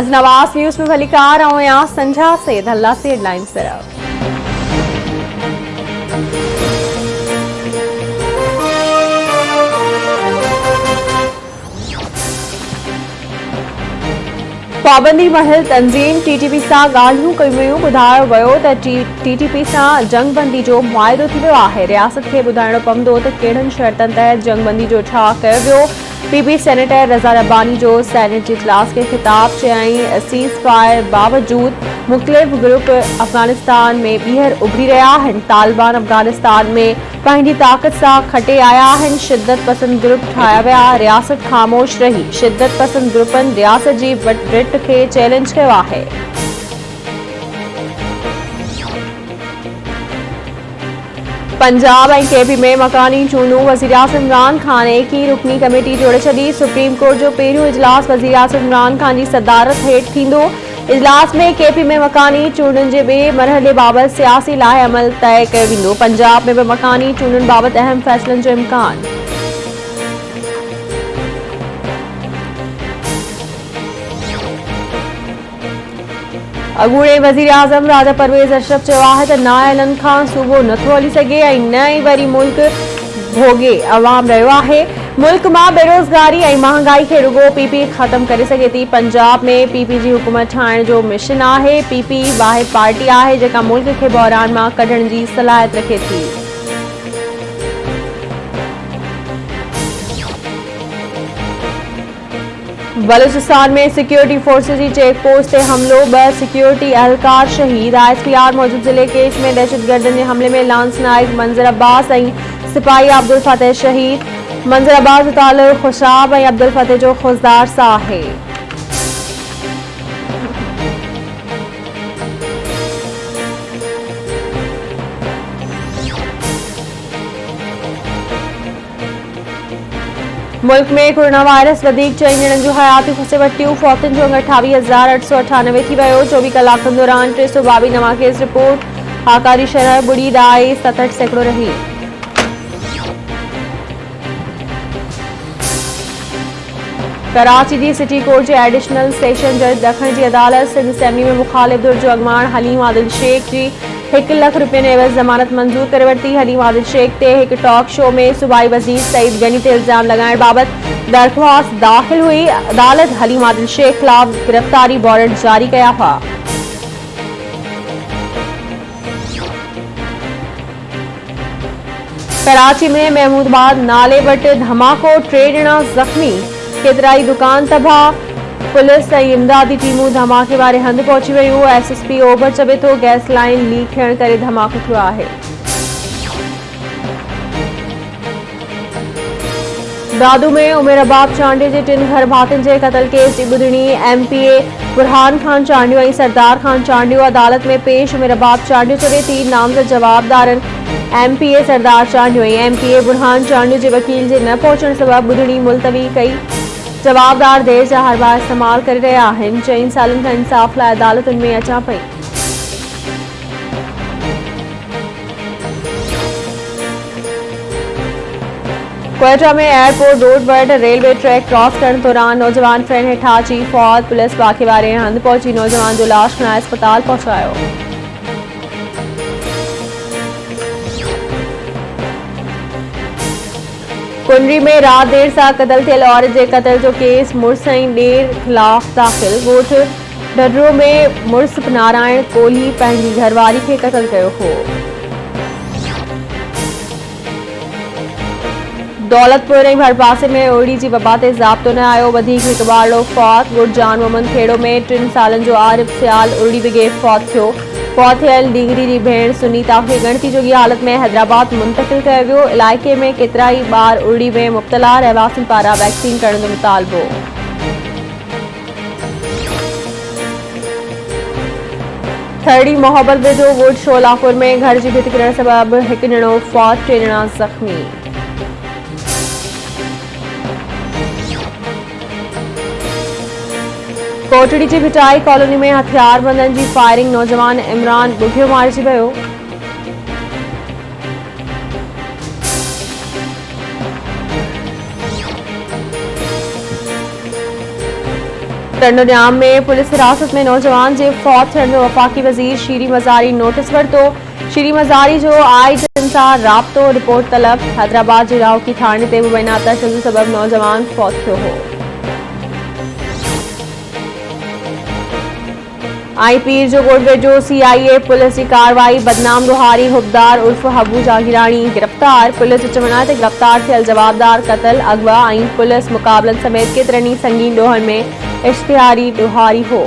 Nawaz news में भली car आऊं यहाँ संझा से धल्ला से हेडलाइंस तरफ। पाबंदी महल तंज़ीम टीटीपी सां ॻाल्हियूं कयूं। ॿुधायो वियो त टीटीपी सां जंगबंदी जो मुआइदो थी वियो आहे। रियासत खे ॿुधाइणो पवंदो त कहिड़नि शर्तनि तहत जंगबंदी जो छा कयो वियो। पीपी सेनेटर रज़ा रब्बानी जो सेनेट जे इजलास खे ख़िताब चयाईं सीज़ फायर बावजूद मुख़्तलिफ़ ग्रुप अफ़गानिस्तान में ॿीहर उभरी रहिया आहिनि। तालिबान अफ़गानिस्तान में पंहिंजी ताक़त सां खटे आया आहिनि। शिद्दत पसंद ग्रुप ठाहिया विया। रियासत ख़ामोश रही। शिद्दत पसंद ग्रुपनि रियासत जी रिट खे चैलेंज कयो आहे। पंजाब ऐं केपी में मकानी चूंडूं। वज़ीर-ए-आज़म इमरान ख़ान एकी रुकनी कमेटी जोड़े छॾी। सुप्रीम कोर्ट जो पहिरियों इजलास वज़ीर-ए-आज़म इमरान ख़ान जी सदारत हेठि थींदो। इजलास में केपी में मकानी चूंडुनि जे ॿिए मरहले बाबति सियासी लाइ अमल तय कयो वेंदो। पंजाब में बि मकानी चूंडुनि बाबति अहम फ़ैसिलनि जो इम्कान। अॻूणे वज़ीर-ए-आज़म राजा परवेज़ अशरफ चयो आहे त नाअहलनि खां सूबो नथो हली सघे ऐं न ई वरी मुल्क भोगे अवाम रहियो आहे। मुल्क मां बेरोज़गारी ऐं महांगाई खे रुगो पीपी ख़त्म करे सघे थी। पंजाब में पीपी जी हुकूमत ठाहिण जो मिशन आहे। पीपी वाहिद पार्टी आहे जेका मुल्क खे बहरान मां कढण जी सलाहियत रखे थी। बलूचिस्तान में सिक्योरिटी फोर्सेस जी चेक पोस्ट ते हमलो। 2 सिक्योरिटी एहलकार शहीद। ISPR मौजूद ज़िले केश में दहशतगर्दनि जे हमले में लांस नाइक मंज़र अब्बास ऐं सिपाही अब्दुल फतेह शहीद। मंज़र अब्बास जो ताल्लुक़ खुशाब ऐं अब्दुल फतेह जो ख़ुशदार सां आहे। मुल्क में कोरोना वायरस वधीक 4 ॼणनि जूं हयातियूं खसे वरितियूं। फौतुनि जो अंग 28,898 थी वियो। 24 कलाकनि दौरान 322 नवां केस रिपोर्ट। आकारी शरह ॿुड़ी ॾाए 67% रही। कराची जी सिटी कोर्ट जे एडिशनल सेशन जज ॾखण जी अदालत सिंध असेम्बली में मुखालिफ़ धुर जो अॻवान हलीम आदिल शेख जी 1 लख रुपयनि एवज़ ज़मानत मंज़ूर करे वरिती। हलीम आदिल शेख ते हिकु टॉक शो में सूबाई वज़ीर सईद गनी ते इल्ज़ाम लॻाइण बाबति दरख़्वास्त दाख़िल हुई। अदालत हलीम आदिल शेख ख़िलाफ़ गिरफ़्तारी वारंट जारी कया हुआ। कराची में महमूदाबाद नाले वटि धमाको। 3 ॼणा ज़ख़्मी। केतिराई दुकान तबाह। पुलिस ऐं इमदादी टीमूं धमाके वारे हंधि पहुची वियूं। SSP ओभर चवे थो गैस लाइन लीक थियण करे धमाको थियो आहे। दादू में उमेर अबाब चांडियो जे 3 घर भातियुनि जे क़त्ल केस जी ॿुधणी। MPA बुरहान खान चांडियो ऐं सरदार खान चांडियो अदालत में पेश। उमेर अबाब चांडियो चवे थी नामज़द जवाबदारनि MPA सरदार चांडियो ऐं MPA बुरहान चांडियो जे वकील जे न पहुचण सबबि ॿुधणी मुलतवी कई। जवाबदार देर जा हरबा इस्तेमाल करे रहिया आहिनि। 4 सालनि खां इंसाफ़ लाइ अदालतुनि में अचां पई। क्वेटा में एयरपोर्ट रोड वटि रेलवे ट्रैक क्रॉस करण दौरान नौजवान ट्रेन हेठां अची फौत। पुलिस वाक़े वारे हंधि पहुची नौजवान जो लाश खणाए अस्पताल पहुचायो। कुंडरी में रात देर सां क़त्ल थियल औरत जे क़त्ल जो केस मुड़िस ऐं ॾेर ख़िलाफ़ दाख़िल। ॻोठ ढढरो में मुड़िस नारायण कोहली पंहिंजी घरवारी खे क़त्ल कयो हो। दौलतपुर ऐं भरपासे में ओड़ी जी वबा ते ज़ाब्तो न आयो। वधीक हिकु ॿारड़ो फौत। गुरजान मोहम्मद खेड़ो में 3 सालनि जो आरिफ सियाल उरड़ी बिगे फौत थियो। फौत थियल डींगरी जी भेण सुनीता खे गणती जोगी हालत में हैदराबाद मुंतक़िल कयो वियो। इलाइक़े में केतिराई ॿार उरड़ी में मुब्तला। रहवासियुनि पारां वैक्सीन करण जो मुतालबो। थरड़ी मोहब्बत वेझो वुड शोलापुर में घर जी भिति किरण सबबि 1 ॼणो फौत। 3 ॼणा ज़ख़्मी। कोटड़ी जी भिटाई कॉलोनी में हथियारबंदनि जी फायरिंग। नौजवान इमरान बुघियो मारिजी वियो। टंडोन्याम में पुलिस हिरासत में नौजवान जे फौत थियण में वफ़ाक़ी वज़ीर शीरी मज़ारी नोटिस वरितो। शीरी मज़ारी जो आई जिन सां राब्तो रिपोर्ट तलब। हैदराबाद जे राउकी थाणे ते मुबैना तशद्दुद सबब नौजवान फौत थियो हो। आई पीर जो कोट वेझो CIA पुलिस की कार्रवाई। बदनाम लोहारी हुबदार उर्फ हबू जागीराणी गिरफ्तार। पुलिस विच वञा ते गिरफ्तार थियल जवाबदार क़त्ल अगवा ऐं पुलिस मुक़ाबलनि समेत केतिरनि ई संगीन ॾोहनि में इश्तिहारी लोहारी हो।